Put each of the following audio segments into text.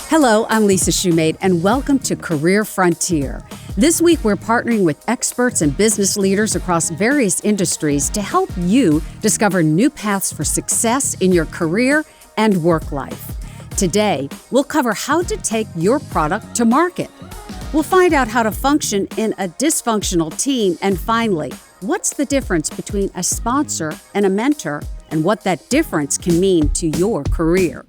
Hello, I'm Lisa Shoemate, and welcome to Career Frontier. This week, we're partnering with experts and business leaders across various industries to help you discover new paths for success in your career and work life. Today, we'll cover how to take your product to market. We'll find out how to function in a dysfunctional team, and finally, what's the difference between a sponsor and a mentor, and what that difference can mean to your career.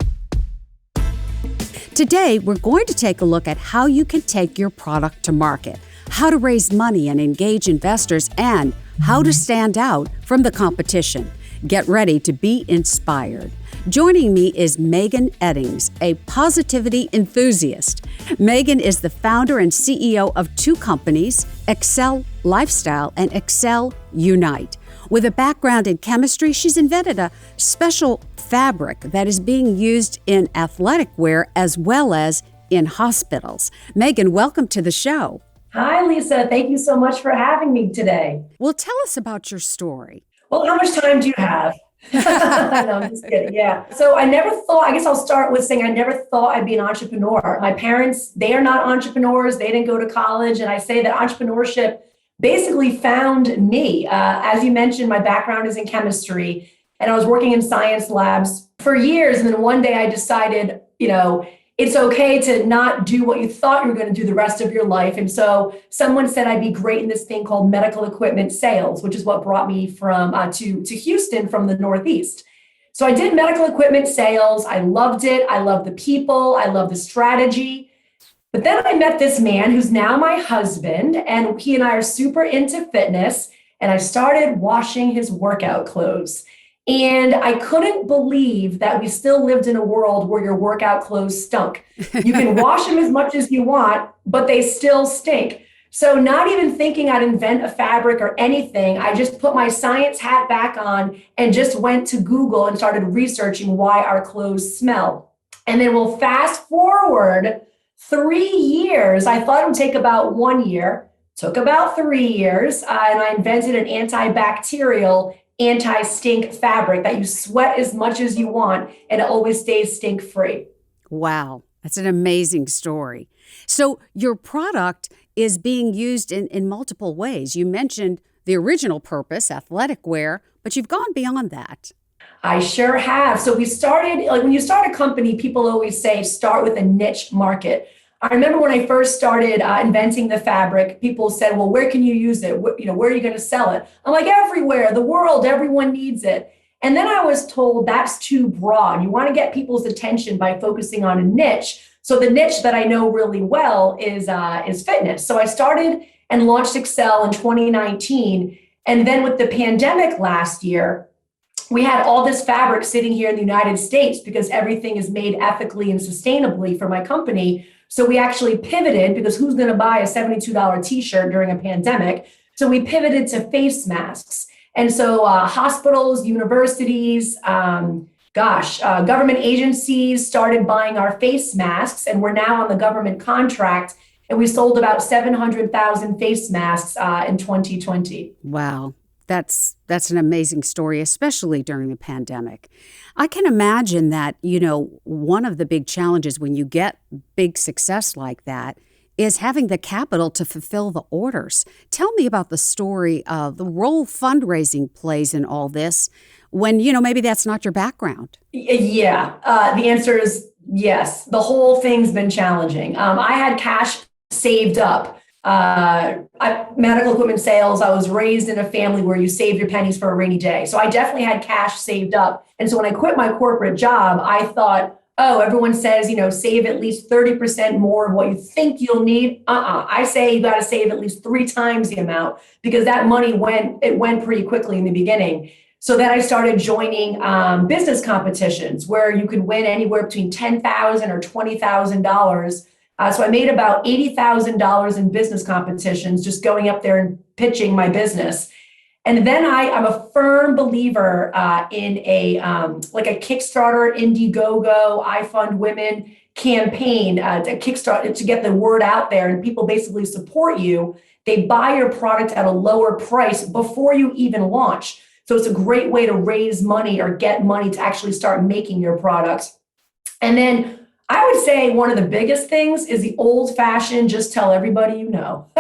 Today, we're going to take a look at how you can take your product to market, how to raise money and engage investors, and how to stand out from the competition. Get ready to be inspired. Joining me is Megan Eddings, a positivity enthusiast. Megan is the founder and CEO of two companies, Excel Lifestyle and Excel Unite. With a background in chemistry, she's invented a special fabric that is being used in athletic wear as well as in hospitals. Megan, welcome to the show. Hi, Lisa. Thank you so much for having me today. Well, tell us about your story. Well, how much time do you have? No, I'm just kidding. Yeah. So I guess I'll start with saying I never thought I'd be an entrepreneur. My parents, they are not entrepreneurs. They didn't go to college. And I say that entrepreneurship basically found me. As you mentioned, my background is in chemistry, and I was working in science labs for years. And then one day I decided, it's okay to not do what you thought you were going to do the rest of your life. And so someone said I'd be great in this thing called medical equipment sales, which is what brought me from to Houston from the Northeast. So I did medical equipment sales. I loved it. I love the people. I love the strategy. But then I met this man who's now my husband, and he and I are super into fitness. And I started washing his workout clothes. And I couldn't believe that we still lived in a world where your workout clothes stunk. You can wash them as much as you want, but they still stink. So not even thinking I'd invent a fabric or anything, I just put my science hat back on and just went to Google and started researching why our clothes smell. And then we'll fast forward 3 years. I thought it would take about 1 year, took about 3 years, and I invented an antibacterial anti-stink fabric that you sweat as much as you want and it always stays stink-free. Wow, that's an amazing story. So your product is being used in multiple ways. You mentioned the original purpose, athletic wear, but you've gone beyond that. I sure have. So we started, when you start a company, people always say start with a niche market. I remember when I first started inventing the fabric, people said, well, where can you use it? Where are you going to sell it? I'm like, everywhere, the world, everyone needs it. And then I was told that's too broad. You want to get people's attention by focusing on a niche. So the niche that I know really well is fitness. So I started and launched Excel in 2019. And then with the pandemic last year, we had all this fabric sitting here in the United States because everything is made ethically and sustainably for my company. So we actually pivoted because who's going to buy a $72 t-shirt during a pandemic? So we pivoted to face masks. And so hospitals, universities, government agencies started buying our face masks, and we're now on the government contract. And we sold about 700,000 face masks in 2020. Wow. That's an amazing story, especially during the pandemic. I can imagine that, one of the big challenges when you get big success like that is having the capital to fulfill the orders. Tell me about the story of the role fundraising plays in all this when, maybe that's not your background. Yeah, the answer is yes. The whole thing's been challenging. I had cash saved up. Medical equipment sales, I was raised in a family where you save your pennies for a rainy day. So I definitely had cash saved up. And so when I quit my corporate job, I thought, everyone says, save at least 30% more of what you think you'll need. I say you got to save at least 3 times the amount because that money went pretty quickly in the beginning. So then I started joining business competitions where you could win anywhere between $10,000 or $20,000. So I made about $80,000 in business competitions, just going up there and pitching my business. And then I'm a firm believer in a Kickstarter, Indiegogo, I Fund Women campaign to kickstart to get the word out there, and people basically support you. They buy your product at a lower price before you even launch. So it's a great way to raise money or get money to actually start making your product. And then I would say one of the biggest things is the old fashioned, just tell everybody you know.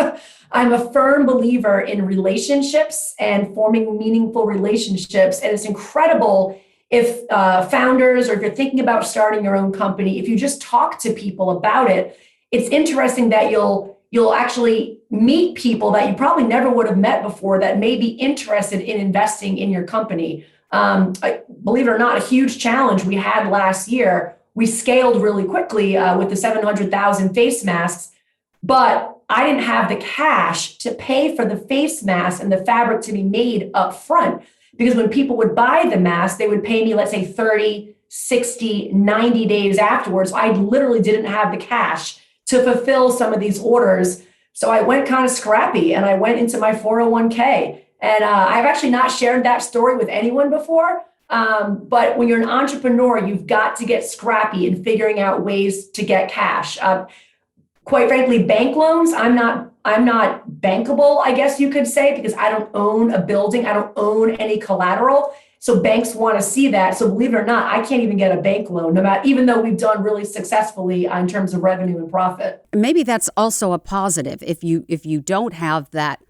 I'm a firm believer in relationships and forming meaningful relationships. And it's incredible if founders, or if you're thinking about starting your own company, if you just talk to people about it, it's interesting that you'll actually meet people that you probably never would have met before that may be interested in investing in your company. Believe it or not, a huge challenge we had last year. We scaled really quickly with the 700,000 face masks, but I didn't have the cash to pay for the face mask and the fabric to be made up front. Because when people would buy the mask, they would pay me, let's say 30, 60, 90 days afterwards. I literally didn't have the cash to fulfill some of these orders. So I went kind of scrappy and I went into my 401k. And I've actually not shared that story with anyone before. But when you're an entrepreneur, you've got to get scrappy in figuring out ways to get cash. Quite frankly, bank loans, I'm not bankable, I guess you could say, because I don't own a building. I don't own any collateral. So banks want to see that. So believe it or not, I can't even get a bank loan, even though we've done really successfully in terms of revenue and profit. Maybe that's also a positive. If you don't have that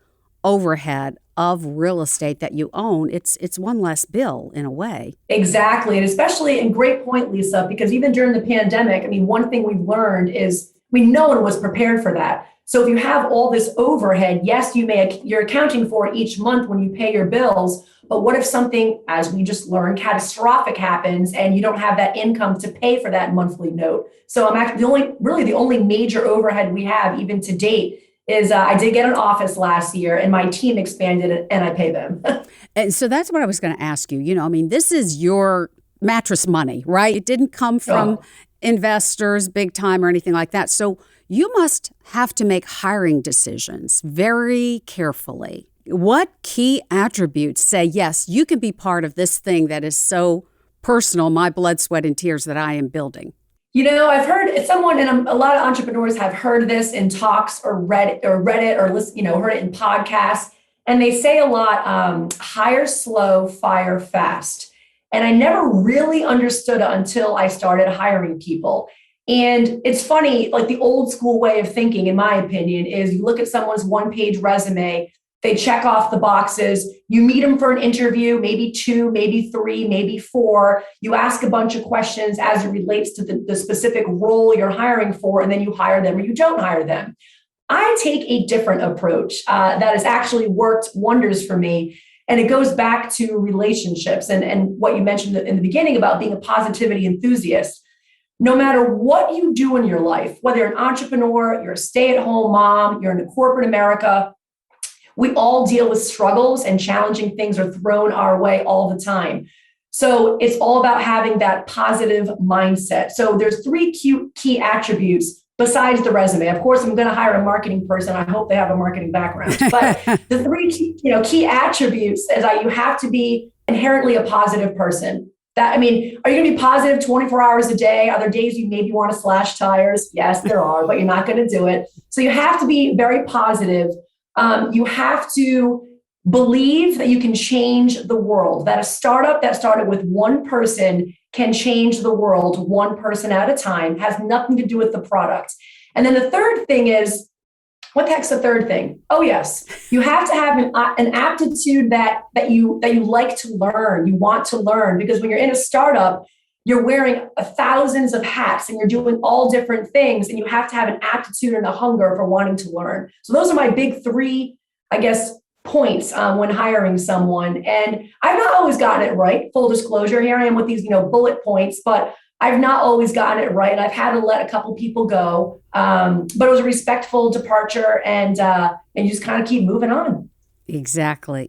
overhead of real estate that you own, it's one less bill in a way. Exactly. And especially, and great point, Lisa, because even during the pandemic, one thing we've learned is no one was prepared for that. So if you have all this overhead, yes, you're accounting for it each month when you pay your bills. But what if something, as we just learned, catastrophic happens and you don't have that income to pay for that monthly note? So I'm actually the only major overhead we have even to date is I did get an office last year and my team expanded it and I pay them. And so that's what I was going to ask you. This is your mattress money, right? It didn't come from investors big time or anything like that. So you must have to make hiring decisions very carefully. What key attributes say, yes, you can be part of this thing that is so personal, my blood, sweat, and tears that I am building? I've heard someone, and a lot of entrepreneurs have heard this in talks or read it or listen, heard it in podcasts. And they say a lot, hire slow, fire fast. And I never really understood it until I started hiring people. And it's funny, like the old school way of thinking, in my opinion, is you look at someone's one-page resume, they check off the boxes, you meet them for an interview, maybe 2, maybe 3, maybe 4. You ask a bunch of questions as it relates to the specific role you're hiring for, and then you hire them or you don't hire them. I take a different approach that has actually worked wonders for me. And it goes back to relationships and what you mentioned in the beginning about being a positivity enthusiast. No matter what you do in your life, whether you're an entrepreneur, you're a stay-at-home mom, you're in corporate America, we all deal with struggles and challenging things are thrown our way all the time. So it's all about having that positive mindset. So there's 3 key attributes besides the resume. Of course, I'm going to hire a marketing person. I hope they have a marketing background. But the 3 key attributes is that you have to be inherently a positive person. Are you going to be positive 24 hours a day? Are there days you maybe want to slash tires? Yes, there are, but you're not going to do it. So you have to be very positive. You have to believe that you can change the world, that a startup that started with one person can change the world one person at a time, has nothing to do with the product. And then the third thing is, what the heck's the third thing? Oh, yes. You have to have an aptitude that you like to learn, you want to learn, because when you're in a startup, you're wearing thousands of hats and you're doing all different things, and you have to have an aptitude and a hunger for wanting to learn. So those are my big 3, points when hiring someone. And I've not always gotten it right. Full disclosure, here I am with these, bullet points, but I've not always gotten it right. I've had to let a couple people go, but it was a respectful departure, and you just kind of keep moving on. Exactly.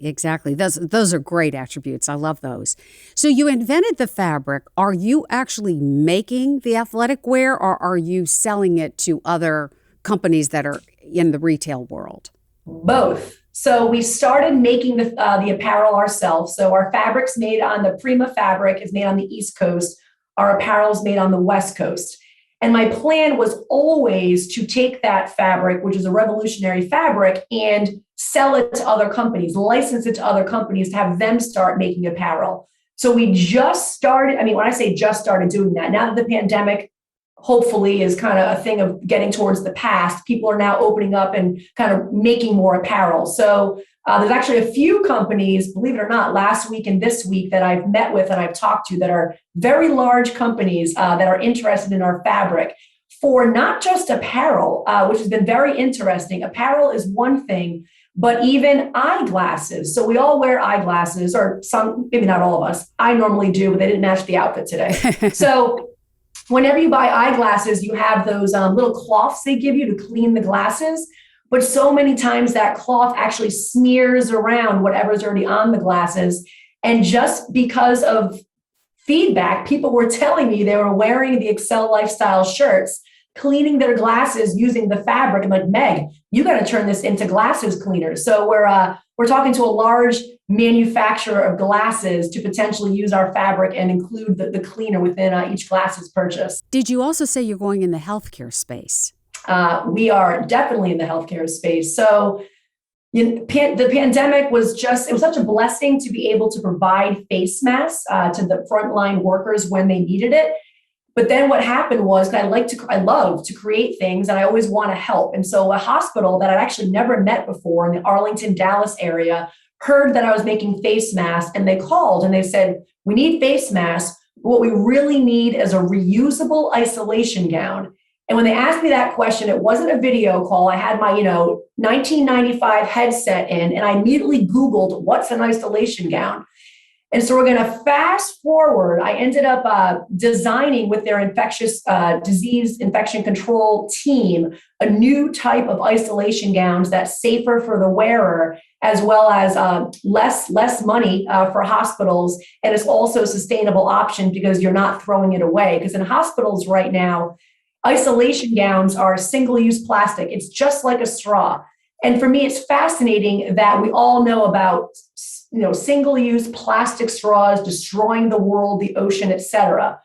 Those are great attributes. I love those. So you invented the fabric. Are you actually making the athletic wear, or are you selling it to other companies that are in the retail world? Both. So we started making the apparel ourselves. So our fabric's made on the Prima fabric is made on the East Coast. Our apparel is made on the West Coast. And my plan was always to take that fabric, which is a revolutionary fabric, and sell it to other companies, license it to other companies to have them start making apparel. So we just started, when I say just started doing that, now that the pandemic hopefully is kind of a thing of getting towards the past. People are now opening up and kind of making more apparel. So there's actually a few companies, believe it or not, last week and this week that I've met with and I've talked to that are very large companies that are interested in our fabric for not just apparel, which has been very interesting. Apparel is one thing, but even eyeglasses. So we all wear eyeglasses, or some, maybe not all of us. I normally do, but they didn't match the outfit today. So whenever you buy eyeglasses, you have those little cloths they give you to clean the glasses. But so many times that cloth actually smears around whatever's already on the glasses. And just because of feedback, people were telling me they were wearing the Excel Lifestyle shirts, cleaning their glasses using the fabric. I'm like, Meg, you got to turn this into glasses cleaners. So we're talking to a large manufacturer of glasses to potentially use our fabric and include the cleaner within each glasses purchase. Did you also say you're going in the healthcare space? We are definitely in the healthcare space. So the pandemic it was such a blessing to be able to provide face masks to the frontline workers when they needed it. But then what happened was, I love to create things and I always want to help. And so a hospital that I'd actually never met before in the Arlington, Dallas area heard that I was making face masks, and they called and they said, we need face masks. What we really need is a reusable isolation gown. And when they asked me that question, it wasn't a video call. I had my, 1995 headset in, and I immediately Googled what's an isolation gown. And so we're going to fast forward. I ended up designing with their infectious disease infection control team a new type of isolation gowns that's safer for the wearer, as well as less money for hospitals. And it's also a sustainable option because you're not throwing it away. Because in hospitals right now, isolation gowns are single-use plastic. It's just like a straw. And for me, it's fascinating that we all know about single-use plastic straws destroying the world, the ocean, et cetera.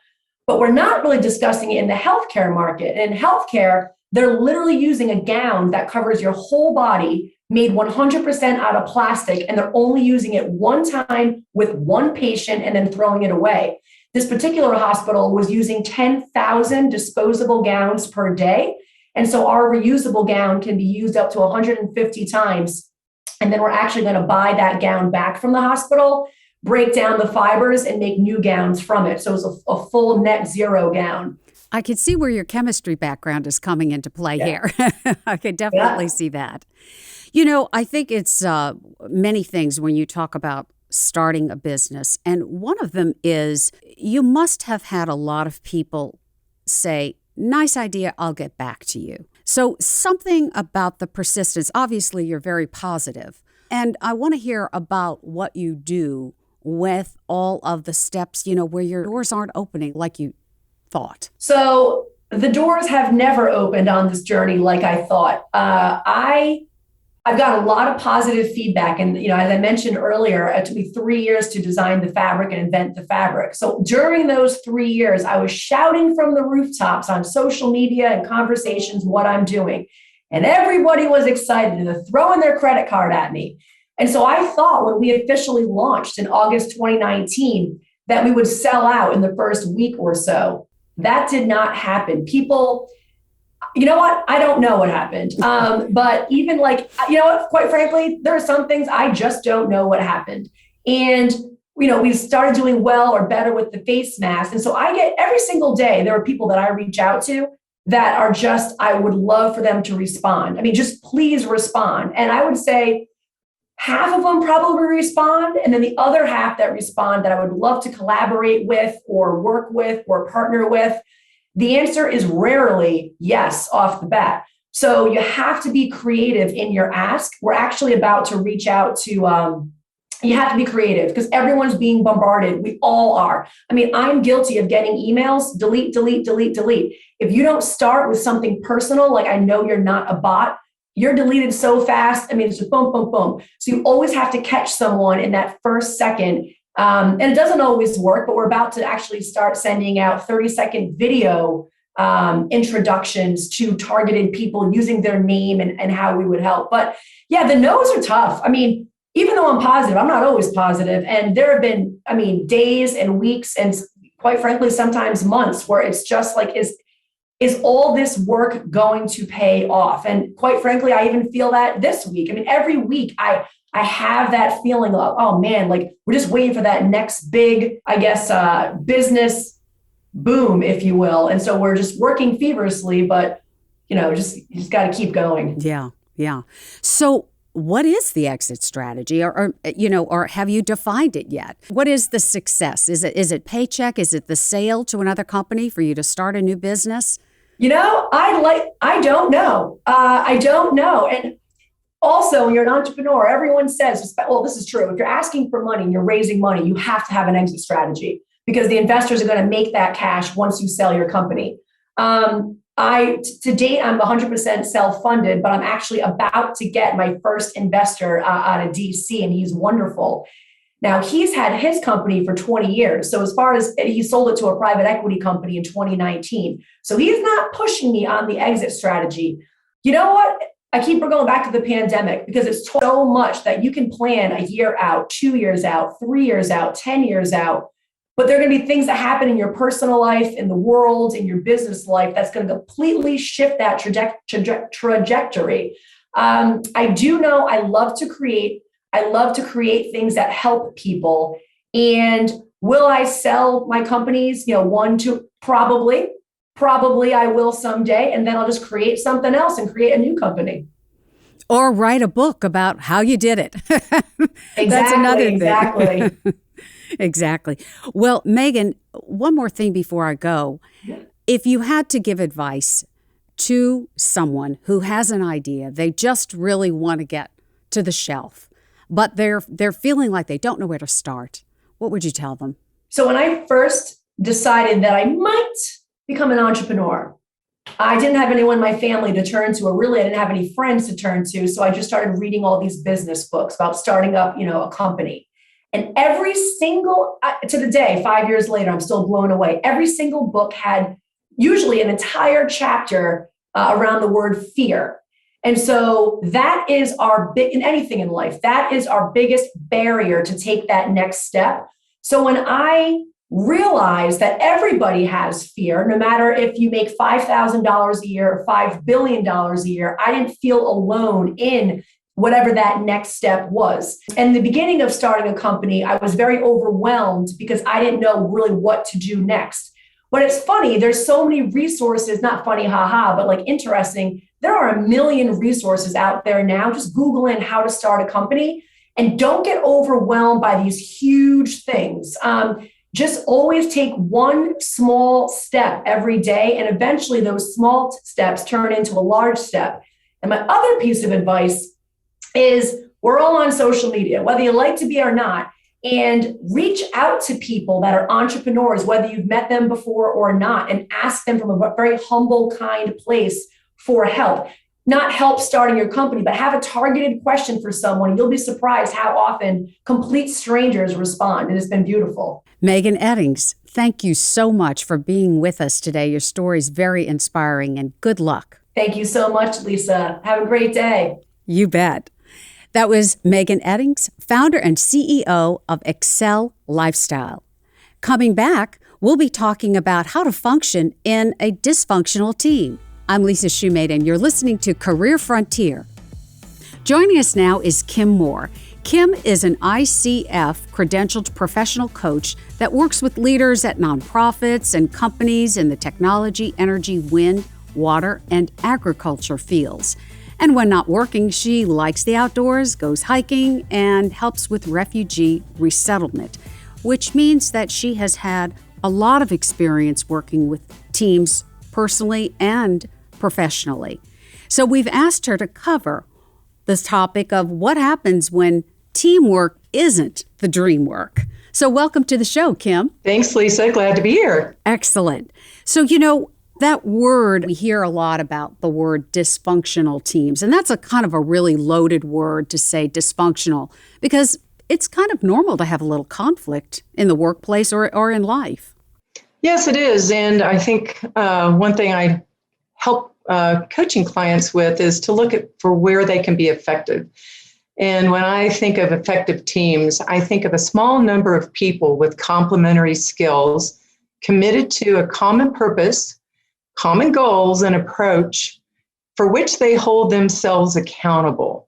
But we're not really discussing it in the healthcare market. In healthcare, they're literally using a gown that covers your whole body, made 100% out of plastic, and they're only using it one time with one patient and then throwing it away. This particular hospital was using 10,000 disposable gowns per day. And so our reusable gown can be used up to 150 times. And then we're actually going to buy that gown back from the hospital, break down the fibers, and make new gowns from it. So it's a full net zero gown. I could see where your chemistry background is coming into play here. I could definitely see that. I think it's many things when you talk about starting a business. And one of them is you must have had a lot of people say, nice idea, I'll get back to you. So something about the persistence, obviously you're very positive. And I want to hear about what you do with all of the steps, where your doors aren't opening like you thought. So the doors have never opened on this journey like I thought. I've got a lot of positive feedback. And, as I mentioned earlier, it took me 3 years to design the fabric and invent the fabric. So during those 3 years, I was shouting from the rooftops on social media and conversations what I'm doing. And everybody was excited and they're throwing their credit card at me. And so I thought when we officially launched in August 2019 that we would sell out in the first week or so. That did not happen. People, you know what? I don't know what happened. But even quite frankly, there are some things I just don't know what happened. And, we started doing well or better with the face mask. And so I get every single day, there are people that I reach out to that are just, I would love for them to respond. I mean, just please respond. And I would say half of them probably respond. And then the other half that respond that I would love to collaborate with or work with or partner with. The answer is rarely yes off the bat. So you have to be creative in your ask. We're actually about to reach out to, you have to be creative because everyone's being bombarded. We all are. I mean, I'm guilty of getting emails, delete, delete, delete, delete. If you don't start with something personal, like I know you're not a bot, you're deleted so fast. I mean, it's just boom, boom, boom. So you always have to catch someone in that first second. And it doesn't always work, but we're about to actually start sending out 30-second video introductions to targeted people using their name and how we would help. But yeah, the no's are tough. I mean, even though I'm positive, I'm not always positive. And there have been, days and weeks and quite frankly, sometimes months where it's just like, is all this work going to pay off? And quite frankly, I even feel that this week. I mean, every week I have that feeling of, oh man, like we're just waiting for that next big, I guess, business boom, if you will. And so we're just working feverishly, but you just got to keep going. Yeah. Yeah. So what is the exit strategy, or have you defined it yet? What is the success? Is it paycheck? Is it the sale to another company for you to start a new business? I don't know. I don't know. And also, when you're an entrepreneur, everyone says, well, this is true. If you're asking for money and you're raising money, you have to have an exit strategy because the investors are going to make that cash once you sell your company. To date, I'm 100% self-funded, but I'm actually about to get my first investor out of DC, and he's wonderful. Now, he's had his company for 20 years. So as far as he sold it to a private equity company in 2019. So he's not pushing me on the exit strategy. You know what? I keep going back to the pandemic because it's so much that you can plan a year out, 2 years out, 3 years out, 10 years out. But there are going to be things that happen in your personal life, in the world, in your business life that's going to completely shift that trajectory. I do know I love to create. I love to create things that help people. And will I sell my companies? One, two, probably I will someday. And then I'll just create something else and create a new company. Or write a book about how you did it. That's another thing. Exactly. Exactly. Well, Megan, one more thing before I go. If you had to give advice to someone who has an idea, they just really want to get to the shelf, but they're feeling like they don't know where to start, what would you tell them? So when I first decided that I might become an entrepreneur, I didn't have anyone in my family to turn to, or really I didn't have any friends to turn to. So I just started reading all these business books about starting up, a company. And every single, to the day, 5 years later, I'm still blown away. Every single book had usually an entire chapter around the word fear. And so that is in anything in life, that is our biggest barrier to take that next step. So when I realized that everybody has fear, no matter if you make $5,000 a year or $5 billion a year, I didn't feel alone in whatever that next step was. And the beginning of starting a company, I was very overwhelmed because I didn't know really what to do next. But it's funny, there's so many resources, not funny, haha, but like interesting. There are a million resources out there now. Just Google in how to start a company and don't get overwhelmed by these huge things. Just always take one small step every day. And eventually those small steps turn into a large step. And my other piece of advice is we're all on social media, whether you like to be or not, and reach out to people that are entrepreneurs, whether you've met them before or not, and ask them from a very humble, kind place for help. Not help starting your company, but have a targeted question for someone. You'll be surprised how often complete strangers respond. And it's been beautiful. Megan Eddings, thank you so much for being with us today. Your story is very inspiring, and good luck. Thank you so much, Lisa. Have a great day. You bet. That was Megan Eddings, founder and CEO of Excel Lifestyle. Coming back, we'll be talking about how to function in a dysfunctional team. I'm Lisa Shoemate, and you're listening to Career Frontier. Joining us now is Kim Moore. Kim is an ICF credentialed professional coach that works with leaders at nonprofits and companies in the technology, energy, wind, water, and agriculture fields. And when not working, she likes the outdoors, goes hiking, and helps with refugee resettlement, which means that she has had a lot of experience working with teams personally and professionally. So we've asked her to cover this topic of what happens when teamwork isn't the dream work. So welcome to the show, Kim. Thanks, Lisa. Glad to be here. Excellent. So, that word, we hear a lot about the word dysfunctional teams, and that's a kind of a really loaded word to say dysfunctional because it's kind of normal to have a little conflict in the workplace or in life. Yes, it is. And I think one thing I help coaching clients with is to look for where they can be effective. And when I think of effective teams, I think of a small number of people with complementary skills committed to a common purpose, common goals and approach for which they hold themselves accountable.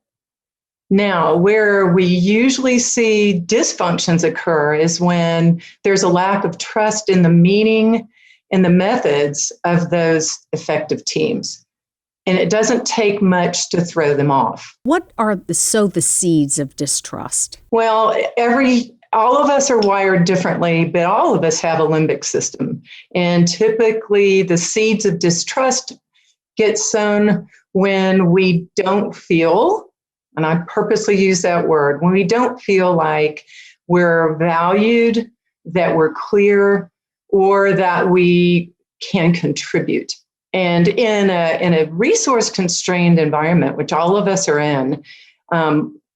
Now, where we usually see dysfunctions occur is when there's a lack of trust in the meaning and the methods of those effective teams. And it doesn't take much to throw them off. What are the seeds of distrust? Well, all of us are wired differently, but all of us have a limbic system. And typically the seeds of distrust get sown when we don't feel, and I purposely use that word, when we don't feel like we're valued, that we're clear, or that we can contribute. And in a resource-constrained environment, which all of us are in,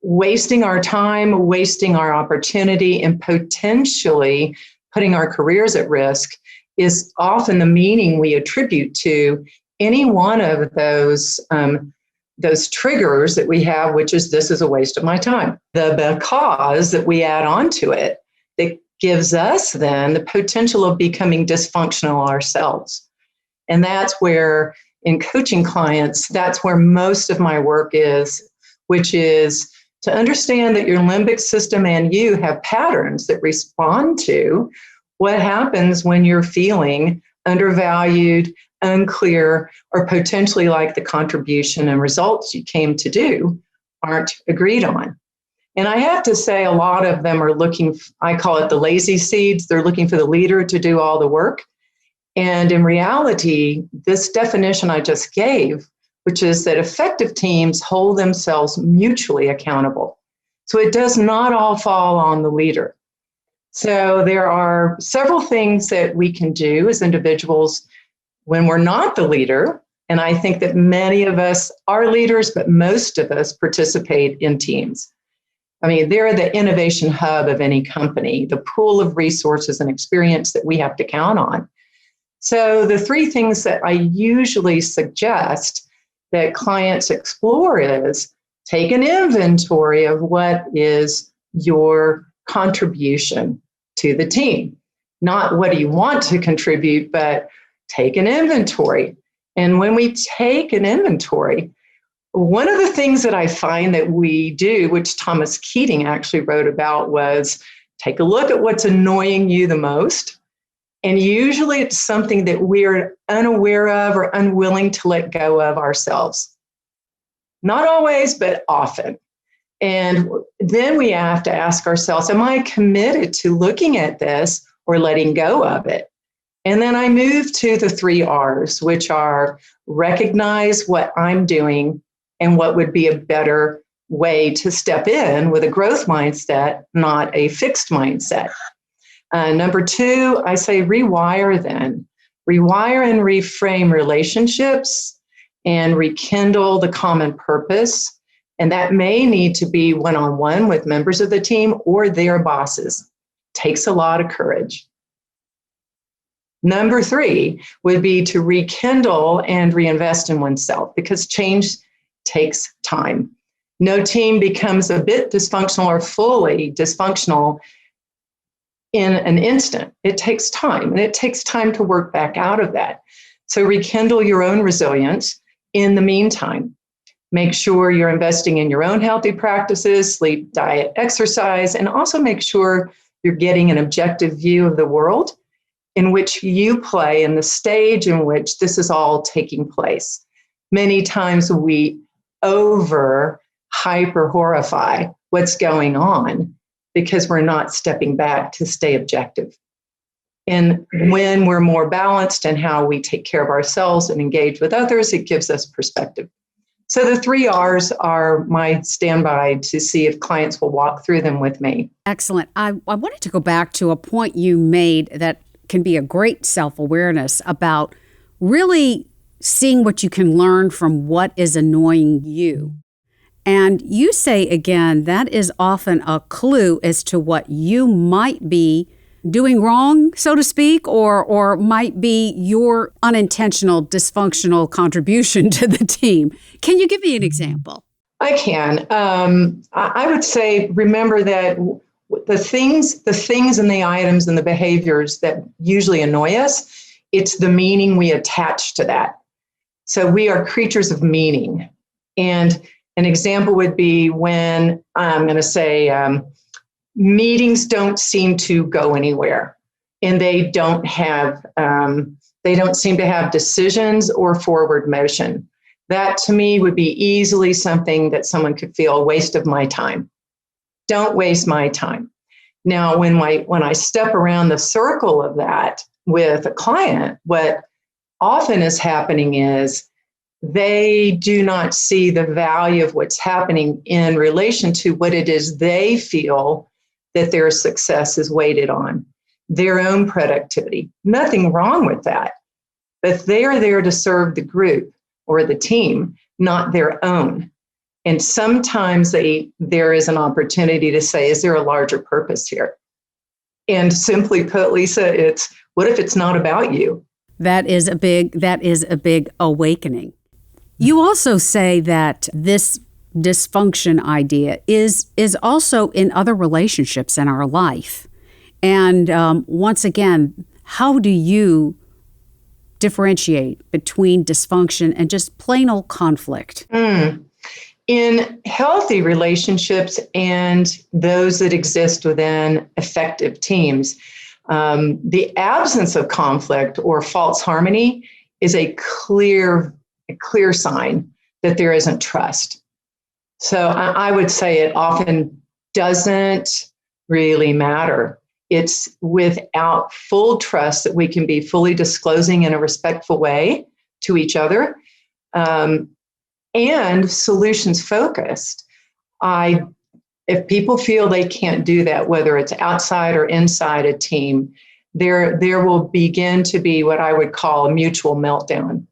wasting our time, wasting our opportunity, and potentially putting our careers at risk is often the meaning we attribute to any one of those triggers that we have, which is, this is a waste of my time. The because that we add on to it that gives us then the potential of becoming dysfunctional ourselves. And that's where, in coaching clients, that's where most of my work is, which is to understand that your limbic system and you have patterns that respond to what happens when you're feeling undervalued, unclear, or potentially like the contribution and results you came to do aren't agreed on. And I have to say, a lot of them are looking, I call it the lazy seeds. They're looking for the leader to do all the work. And in reality, this definition I just gave, which is that effective teams hold themselves mutually accountable. So it does not all fall on the leader. So there are several things that we can do as individuals when we're not the leader. And I think that many of us are leaders, but most of us participate in teams. I mean, they're the innovation hub of any company, the pool of resources and experience that we have to count on. So the three things that I usually suggest that clients explore is take an inventory of what is your contribution to the team. Not what do you want to contribute, but take an inventory. And when we take an inventory, one of the things that I find that we do, which Thomas Keating actually wrote about, was take a look at what's annoying you the most. And usually it's something that we're unaware of or unwilling to let go of ourselves. Not always, but often. And then we have to ask ourselves, am I committed to looking at this or letting go of it? And then I move to the 3 R's, which are recognize what I'm doing and what would be a better way to step in with a growth mindset, not a fixed mindset. Number 2, I say rewire then. Rewire and reframe relationships and rekindle the common purpose. And that may need to be one-on-one with members of the team or their bosses. Takes a lot of courage. Number 3 would be to rekindle and reinvest in oneself, because change takes time. No team becomes a bit dysfunctional or fully dysfunctional in an instant. It takes time, and it takes time to work back out of that. So rekindle your own resilience in the meantime. Make sure you're investing in your own healthy practices, sleep, diet, exercise, and also make sure you're getting an objective view of the world in which you play and the stage in which this is all taking place. Many times we hyper horrify what's going on because we're not stepping back to stay objective. And when we're more balanced in how we take care of ourselves and engage with others, it gives us perspective. So the 3 R's are my standby to see if clients will walk through them with me. Excellent. I wanted to go back to a point you made that can be a great self-awareness about really seeing what you can learn from what is annoying you. And you say, again, that is often a clue as to what you might be doing wrong, so to speak, or might be your unintentional dysfunctional contribution to the team. Can you give me an example? I can. I would say, remember that the things and the items and the behaviors that usually annoy us It's the meaning we attach to that. So we are creatures of meaning. And an example would be when I'm going to say meetings don't seem to go anywhere, and they don't seem to have decisions or forward motion. That to me would be easily something that someone could feel a waste of my time. Don't waste my time. Now, when I step around the circle of that with a client, what often is happening is they do not see the value of what's happening in relation to what it is they feel that their success is weighted on, their own productivity. Nothing wrong with that, but they are there to serve the group or the team, not their own. And sometimes there is an opportunity to say, is there a larger purpose here? And simply put, Lisa, it's what if it's not about you? That is a big awakening. You also say that this dysfunction idea is also in other relationships in our life. And once again, how do you differentiate between dysfunction and just plain old conflict? In healthy relationships and those that exist within effective teams, the absence of conflict or false harmony is a clear sign that there isn't trust. So I would say it often doesn't really matter. It's without full trust that we can be fully disclosing in a respectful way to each other. And solutions focused. If people feel they can't do that, whether it's outside or inside a team, there will begin to be what I would call a mutual meltdown.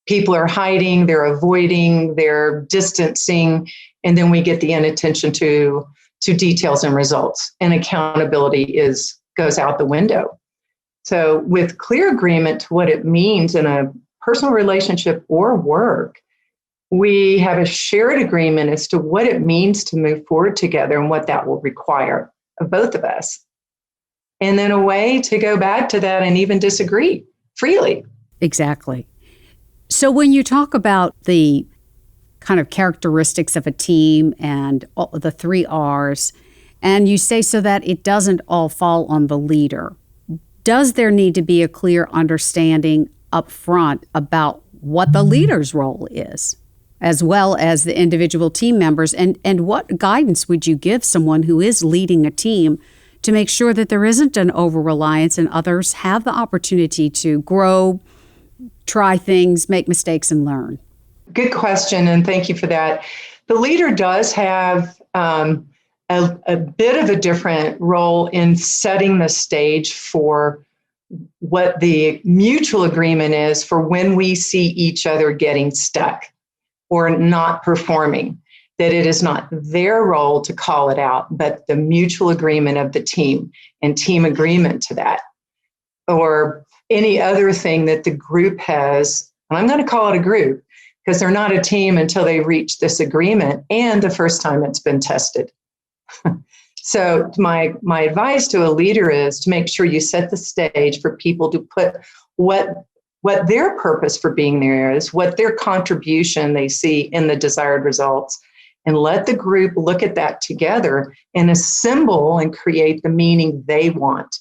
People are hiding, they're avoiding, they're distancing, and then we get the inattention to details and results, and accountability goes out the window. So with clear agreement to what it means in a personal relationship or work, we have a shared agreement as to what it means to move forward together and what that will require of both of us. And then a way to go back to that and even disagree freely. Exactly. So when you talk about the kind of characteristics of a team and the 3 R's, and you say so that it doesn't all fall on the leader, does there need to be a clear understanding up front about what the leader's role is, as well as the individual team members? And what guidance would you give someone who is leading a team to make sure that there isn't an over-reliance and others have the opportunity to grow, try things, make mistakes, and learn? Good question, and thank you for that. The leader does have a bit of a different role in setting the stage for what the mutual agreement is for when we see each other getting stuck or not performing, that it is not their role to call it out, but the mutual agreement of the team and team agreement to that, or any other thing that the group has. And I'm going to call it a group because they're not a team until they reach this agreement and the first time it's been tested. So my advice to a leader is to make sure you set the stage for people to put what their purpose for being there is, what their contribution they see in the desired results, and let the group look at that together and assemble and create the meaning they want,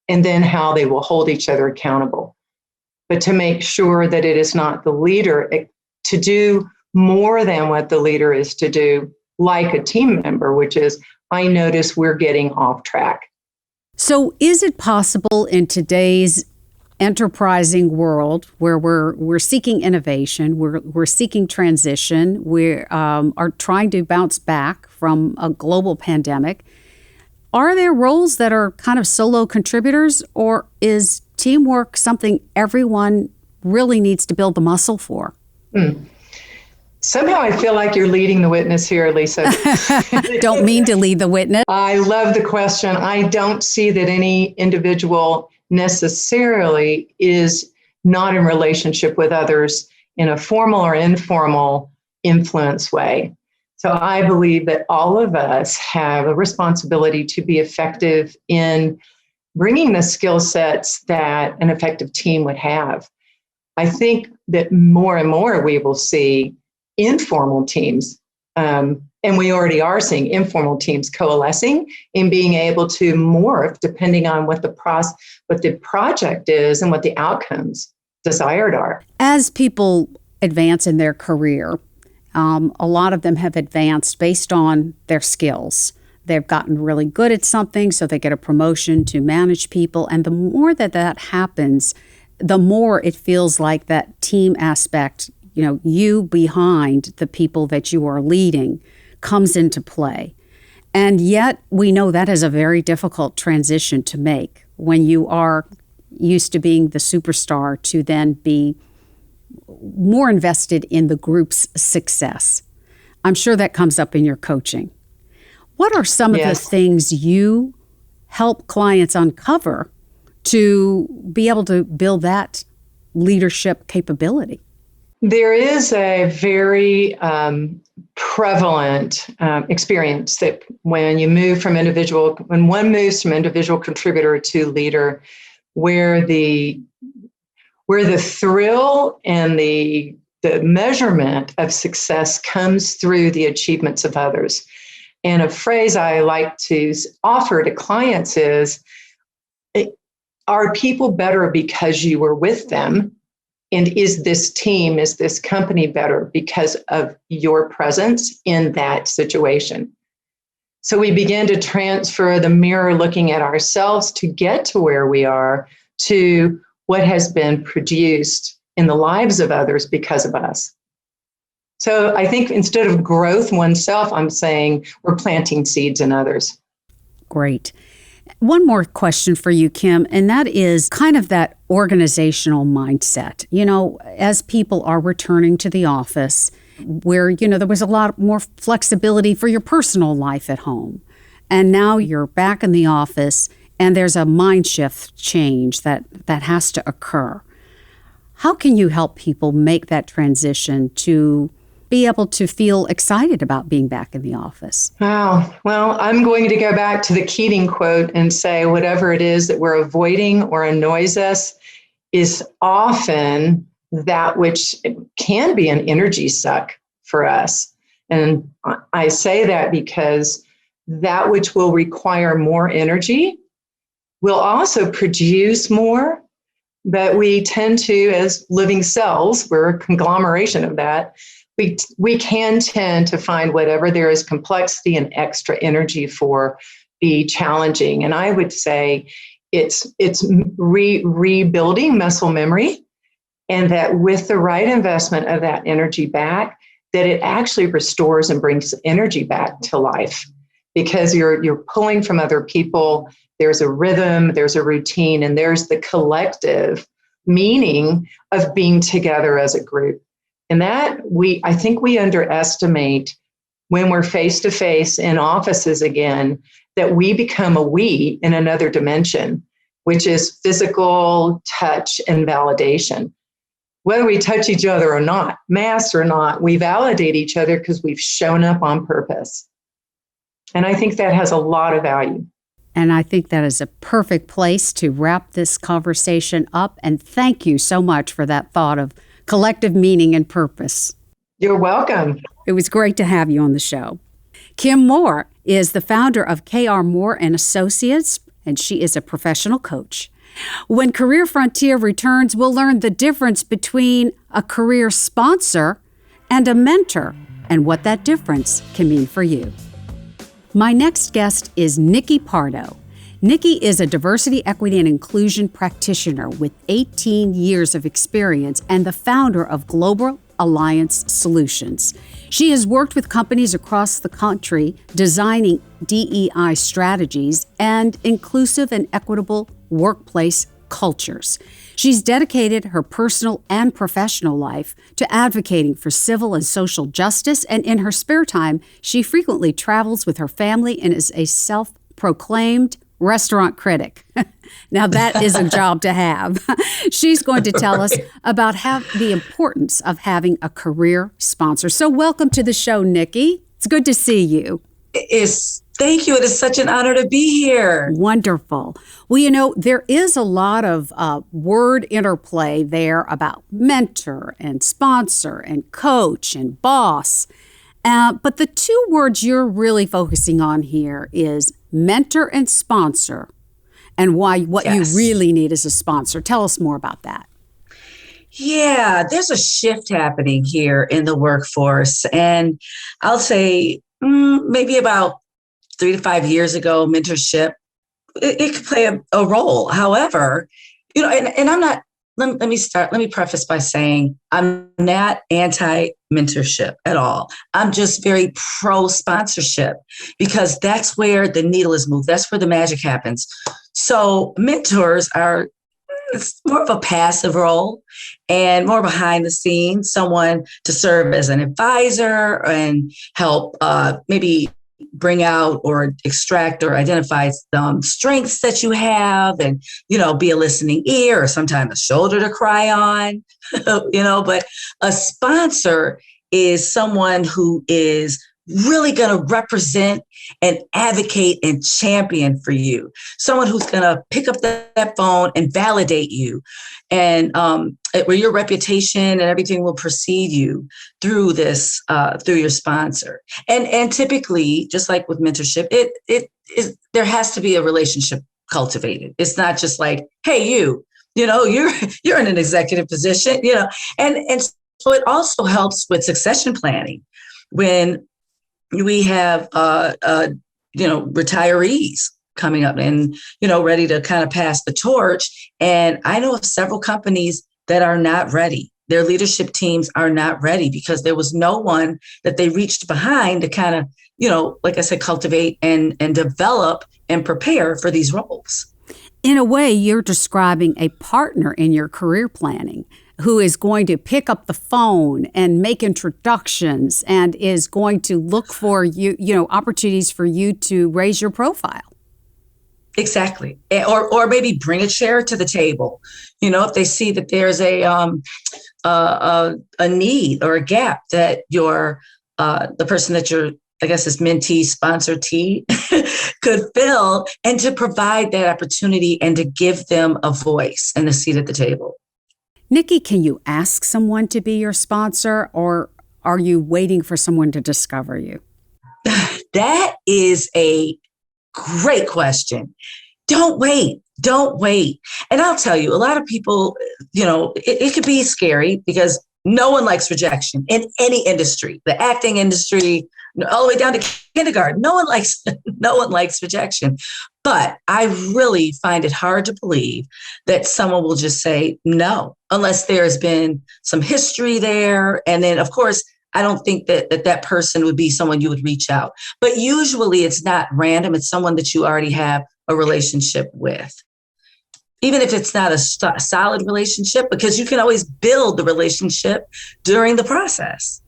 and then how they will hold each other accountable. But to make sure that it is not the leader to do more than what the leader is to do, like a team member, which is, I notice we're getting off track. So is it possible in today's enterprising world where we're seeking innovation, we're seeking transition, we are trying to bounce back from a global pandemic, are there roles that are kind of solo contributors, or is teamwork something everyone really needs to build the muscle for? Somehow I feel like you're leading the witness here, Lisa. Don't mean to lead the witness. I love the question. I don't see that any individual necessarily is not in relationship with others in a formal or informal influence way. So I believe that all of us have a responsibility to be effective in bringing the skill sets that an effective team would have. I think that more and more we will see informal teams, and we already are seeing informal teams coalescing and being able to morph depending on what the project is and what the outcomes desired are. As people advance in their career, a lot of them have advanced based on their skills. They've gotten really good at something, so they get a promotion to manage people. And the more that happens, the more it feels like that team aspect, you behind the people that you are leading, comes into play. And yet we know that is a very difficult transition to make when you are used to being the superstar to then be more invested in the group's success. I'm sure that comes up in your coaching. What are some of the things you help clients uncover to be able to build that leadership capability? There is a very prevalent experience that when one moves from individual contributor to leader, where the thrill and the measurement of success comes through the achievements of others. And a phrase I like to offer to clients is, are people better because you were with them? And is this company better because of your presence in that situation? So we begin to transfer the mirror looking at ourselves to get to where we are to what has been produced in the lives of others because of us. So I think instead of growth oneself, I'm saying we're planting seeds in others. Great. One more question for you, Kim, and that is kind of that organizational mindset. As people are returning to the office, where, there was a lot more flexibility for your personal life at home. And now you're back in the office and there's a mind shift change that has to occur. How can you help people make that transition to be able to feel excited about being back in the office? Wow. Well, I'm going to go back to the Keating quote and say whatever it is that we're avoiding or annoys us is often that which can be an energy suck for us. And I say that because that which will require more energy will also produce more, but we tend to, as living cells, we're a conglomeration of that, we can tend to find whatever there is complexity and extra energy for be challenging. And I would say it's rebuilding muscle memory, and that with the right investment of that energy back, that it actually restores and brings energy back to life, because you're pulling from other people. There's a rhythm, there's a routine, and there's the collective meaning of being together as a group. And that I think we underestimate when we're face to face in offices again, that we become a we in another dimension, which is physical touch and validation. Whether we touch each other or not, masked or not, we validate each other because we've shown up on purpose. And I think that has a lot of value. And I think that is a perfect place to wrap this conversation up. And thank you so much for that thought of collective meaning and purpose. You're welcome. It was great to have you on the show. Kim Moore is the founder of K.R. Moore and Associates, and she is a professional coach. When Career Frontier returns, we'll learn the difference between a career sponsor and a mentor and what that difference can mean for you. My next guest is Nikki Pardo. Nikki is a diversity, equity, and inclusion practitioner with 18 years of experience and the founder of Global Alliance Solutions. She has worked with companies across the country designing DEI strategies and inclusive and equitable workplace cultures. She's dedicated her personal and professional life to advocating for civil and social justice, and in her spare time, she frequently travels with her family and is a self-proclaimed restaurant critic. Now that is a job to have. She's going to tell us about the importance of having a career sponsor. So welcome to the show, Nikki. It's good to see you. It's Thank you. It is such an honor to be here. Wonderful. Well, there is a lot of word interplay there about mentor and sponsor and coach and boss. But the two words you're really focusing on here is mentor and sponsor, and what you really need is a sponsor. Tell us more about that. Yeah, there's a shift happening here in the workforce. And I'll say maybe about 3 to 5 years ago, mentorship, it could play a role. However, and I'm not, let me preface by saying I'm not anti-mentorship at all. I'm just very pro-sponsorship because that's where the needle is moved. That's where the magic happens. So mentors it's more of a passive role and more behind the scenes, someone to serve as an advisor and help maybe bring out or extract or identify strengths that you have and, be a listening ear or sometimes a shoulder to cry on, but a sponsor is someone who is really going to represent and advocate and champion for you. Someone who's going to pick up that phone and validate you, and where your reputation and everything will precede you through this, through your sponsor. And typically, just like with mentorship, it is there has to be a relationship cultivated. It's not just like, hey, you're in an executive position, and so it also helps with succession planning when we have, retirees coming up and, ready to kind of pass the torch. And I know of several companies that are not ready. Their leadership teams are not ready because there was no one that they reached behind to kind of, like I said, cultivate and develop and prepare for these roles. In a way, you're describing a partner in your career planning who is going to pick up the phone and make introductions and is going to look for opportunities for you to raise your profile. Exactly. Or maybe bring a chair to the table. If they see that there's a need or a gap that the person that you're, I guess it's mentee, sponsor T could fill, and to provide that opportunity and to give them a voice and a seat at the table. Nikki, can you ask someone to be your sponsor, or are you waiting for someone to discover you? That is a great question. Don't wait. And I'll tell you, a lot of people, it could be scary because no one likes rejection in any industry, the acting industry, all the way down to kindergarten. No one likes rejection. But I really find it hard to believe that someone will just say no, unless there has been some history there. And then, of course, I don't think that person would be someone you would reach out. But usually it's not random. It's someone that you already have a relationship with. Even if it's not a solid relationship, because you can always build the relationship during the process.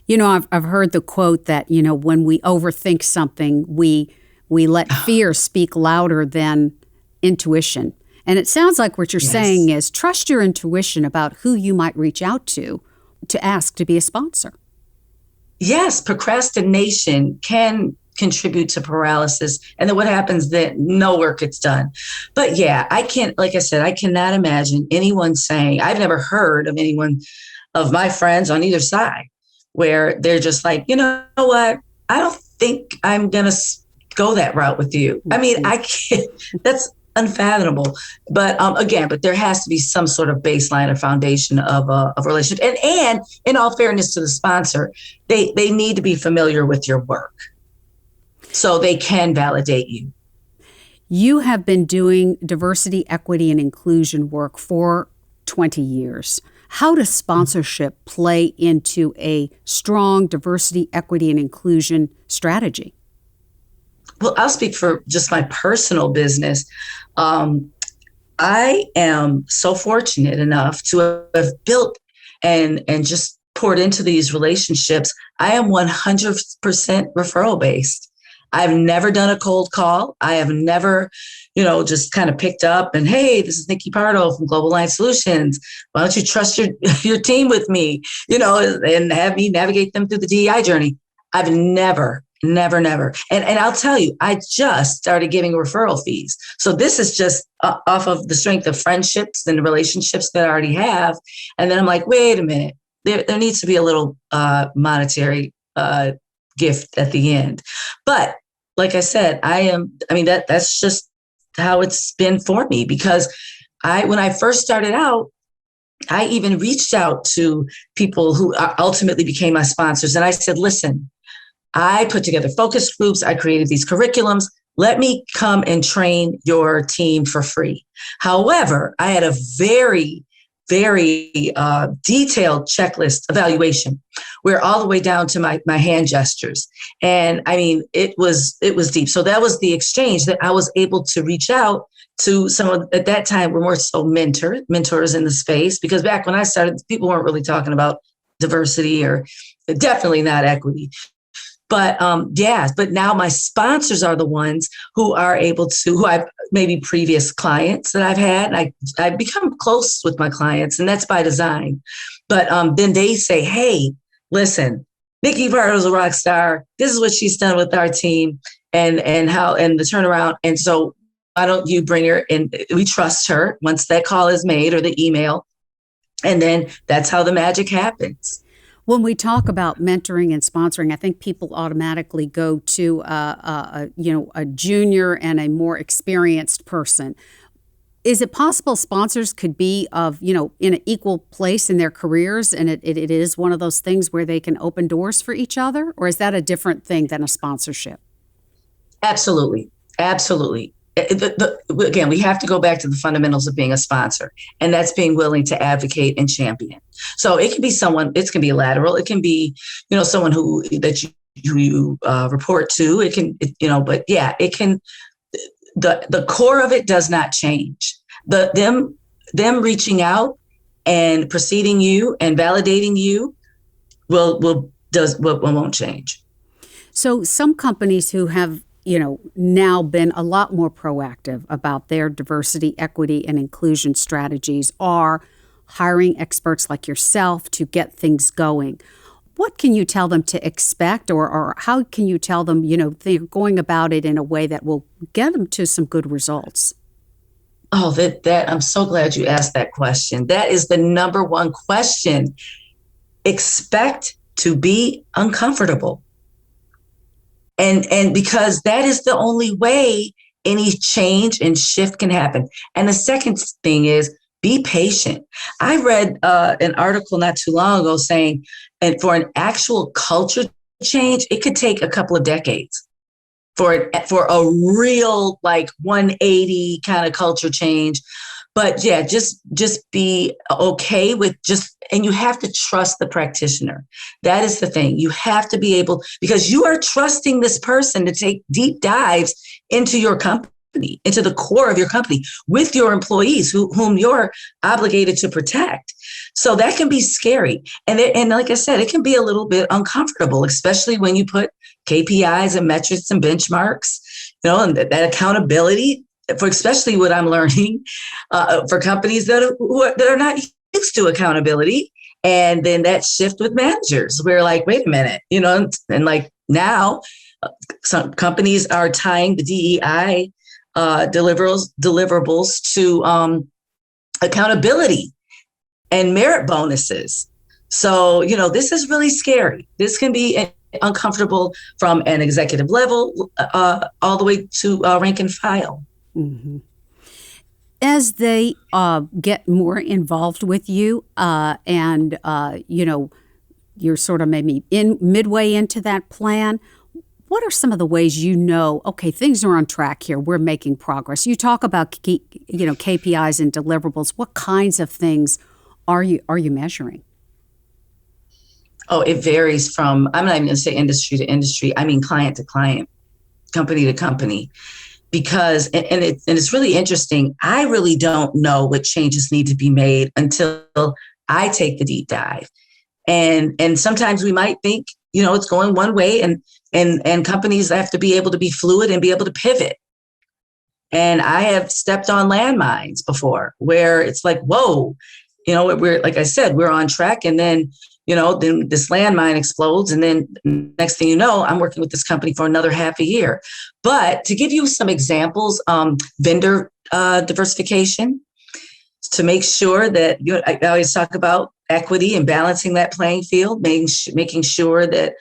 I've heard the quote that, when we overthink something, we let fear speak louder than intuition. And it sounds like what you're saying is trust your intuition about who you might reach out to ask to be a sponsor. Yes, procrastination can contribute to paralysis. And then what happens that no work gets done. But yeah, I cannot imagine anyone saying, I've never heard of anyone of my friends on either side where they're just like, you know what? I don't think I'm going to go that route with you. I mean, I can't, that's unfathomable. But but there has to be some sort of baseline or foundation of a relationship. And in all fairness to the sponsor, they need to be familiar with your work so they can validate you. You have been doing diversity, equity, and inclusion work for 20 years. How does sponsorship play into a strong diversity, equity, and inclusion strategy? Well, I'll speak for just my personal business. I am so fortunate enough to have built and just poured into these relationships. I am 100% referral based. I've never done a cold call. I have never, just kind of picked up and, hey, this is Nikki Pardo from Global Line Solutions. Why don't you trust your team with me, and have me navigate them through the DEI journey? I've never Never, never. And I'll tell you, I just started giving referral fees. So this is just off of the strength of friendships and relationships that I already have. And then I'm like, wait a minute, there needs to be a little monetary gift at the end. But like I said, that's just how it's been for me, because when I first started out, I even reached out to people who ultimately became my sponsors. And I said, listen, I put together focus groups. I created these curriculums. Let me come and train your team for free. However, I had a very, very detailed checklist evaluation, where all the way down to my hand gestures. And I mean, it was deep. So that was the exchange that I was able to reach out to someone at that time were more so mentors in the space, because back when I started, people weren't really talking about diversity, or definitely not equity. But but now my sponsors are the ones who are able to, who I've maybe previous clients that I've had. And I've become close with my clients, and that's by design. But then they say, hey, listen, Nikki Pardo is a rock star. This is what she's done with our team, and the turnaround. And so why don't you bring her in? We trust her once that call is made, or the email. And then that's how the magic happens. When we talk about mentoring and sponsoring, I think people automatically go to a junior and a more experienced person. Is it possible sponsors could be in an equal place in their careers, and it is one of those things where they can open doors for each other? Or is that a different thing than a sponsorship? Absolutely. Absolutely. Again, we have to go back to the fundamentals of being a sponsor, and that's being willing to advocate and champion. So it can be someone, it can be lateral, it can be, someone who you report to. It can, but yeah, it can. The core of it does not change. Them reaching out and preceding you and validating you won't change. So some companies who have now been a lot more proactive about their diversity, equity, and inclusion strategies are hiring experts like yourself to get things going. What can you tell them to expect, or how can you tell them, they're going about it in a way that will get them to some good results? Oh, that I'm so glad you asked that question. That is the number one question. Expect to be uncomfortable. And because that is the only way any change and shift can happen. And the second thing is, be patient. I read an article not too long ago saying, and for an actual culture change, it could take a couple of decades for a real 180 kind of culture change. But yeah, just be okay with and you have to trust the practitioner. That is the thing. You have to be able, because you are trusting this person to take deep dives into your company, into the core of your company with your employees whom you're obligated to protect. So that can be scary. And like I said, it can be a little bit uncomfortable, especially when you put KPIs and metrics and benchmarks, and that accountability. For especially what I'm learning for companies that are not used to accountability. And then that shift with managers, we're like, wait a minute, and now some companies are tying the DEI deliverables to accountability and merit bonuses. So, this is really scary. This can be uncomfortable from an executive level all the way to rank and file. Mm-hmm. As they get more involved with you and you're sort of maybe midway into that plan, what are some of the ways okay, things are on track here, we're making progress? You talk about KPIs and deliverables. What kinds of things are you measuring? Oh, it varies from, I'm not even going to say industry to industry. I mean, client to client, company to company. Because, and it's really interesting, I really don't know what changes need to be made until I take the deep dive. And sometimes we might think, it's going one way, and companies have to be able to be fluid and be able to pivot. And I have stepped on landmines before where it's like, whoa, we're, like I said, we're on track. And then, then this landmine explodes. And then next thing you know, I'm working with this company for another half a year. But to give you some examples, vendor diversification, to make sure that, I always talk about equity and balancing that playing field, making sure that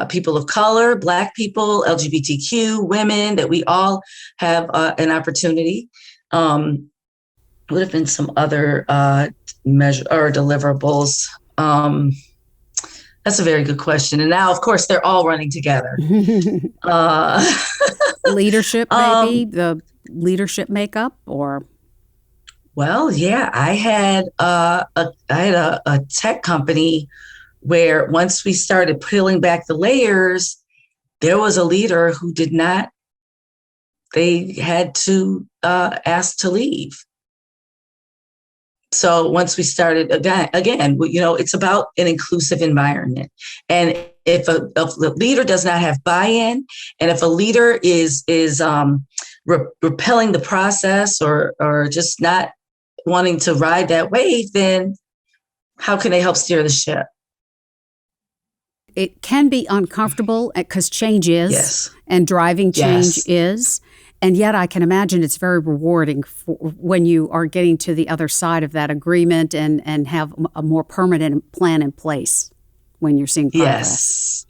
people of color, Black people, LGBTQ, women, that we all have an opportunity. Would have been some other measure or deliverables. That's a very good question. And now, of course, they're all running together. Leadership, maybe the leadership makeup, or. Well, yeah, I had a tech company where once we started peeling back the layers, there was a leader who did not. They had to ask to leave. So once we started again, it's about an inclusive environment. And if a leader does not have buy-in, and if a leader is repelling the process or just not wanting to ride that wave, then how can they help steer the ship? It can be uncomfortable because change is, yes, and driving change yes, is. And yet I can imagine it's very rewarding when you are getting to the other side of that agreement and have a more permanent plan in place when you're seeing progress.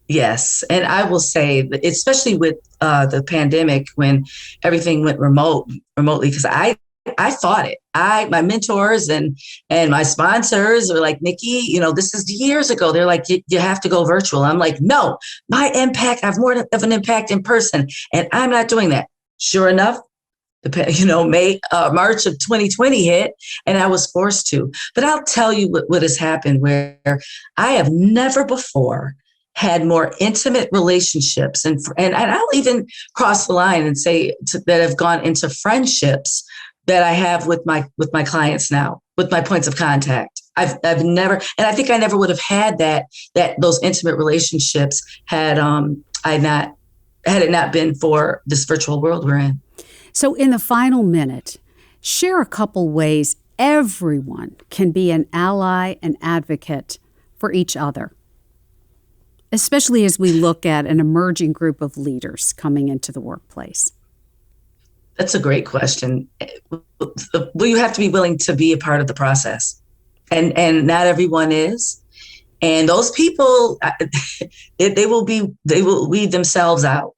Yes. And I will say that, especially with the pandemic, when everything went remotely, because I fought it. My mentors and my sponsors were like, Nikki, this is years ago. They're like, you have to go virtual. I'm like, no, my impact, I have more of an impact in person, and I'm not doing that. Sure enough, March of 2020 hit, and I was forced to. But I'll tell you what has happened, where I have never before had more intimate relationships, and I'll even cross the line and say that have gone into friendships that I have with my clients now, with my points of contact. I've never, and I think I never would have had those intimate relationships had it not been for this virtual world we're in. So in the final minute, share a couple ways everyone can be an ally and advocate for each other, especially as we look at an emerging group of leaders coming into the workplace. That's a great question. Well, you have to be willing to be a part of the process, and not everyone is. And those people, they will weed themselves out.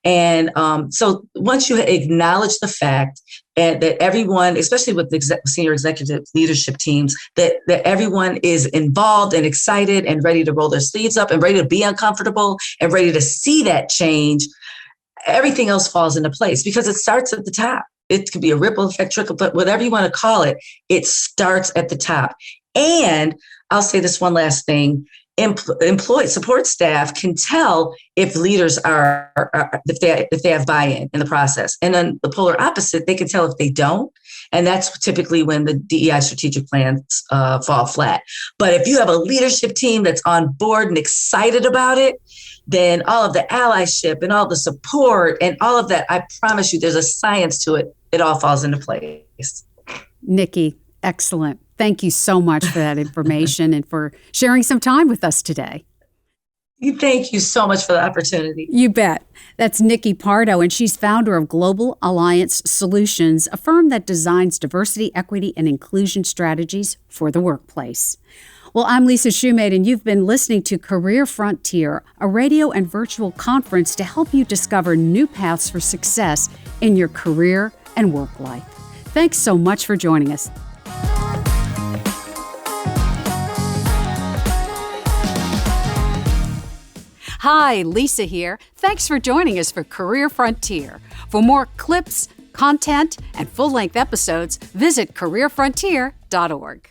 And so once you acknowledge the fact that everyone, especially with the senior executive leadership teams, that everyone is involved and excited and ready to roll their sleeves up and ready to be uncomfortable and ready to see that change, everything else falls into place, because it starts at the top. It could be a ripple effect, trickle, but whatever you want to call it, it starts at the top. And I'll say this one last thing. Employee support staff can tell if leaders if they have buy-in in the process. And then the polar opposite, they can tell if they don't. And that's typically when the DEI strategic plans fall flat. But if you have a leadership team that's on board and excited about it, then all of the allyship and all the support and all of that, I promise you, there's a science to it. It all falls into place. Nikki, excellent. Thank you so much for that information and for sharing some time with us today. Thank you so much for the opportunity. You bet. That's Nikki Pardo, and she's founder of Global Alliance Solutions, a firm that designs diversity, equity, and inclusion strategies for the workplace. Well, I'm Lisa Shoemate, and you've been listening to Career Frontier, a radio and virtual conference to help you discover new paths for success in your career and work life. Thanks so much for joining us. Hi, Lisa here. Thanks for joining us for Career Frontier. For more clips, content, and full-length episodes, visit careerfrontier.org.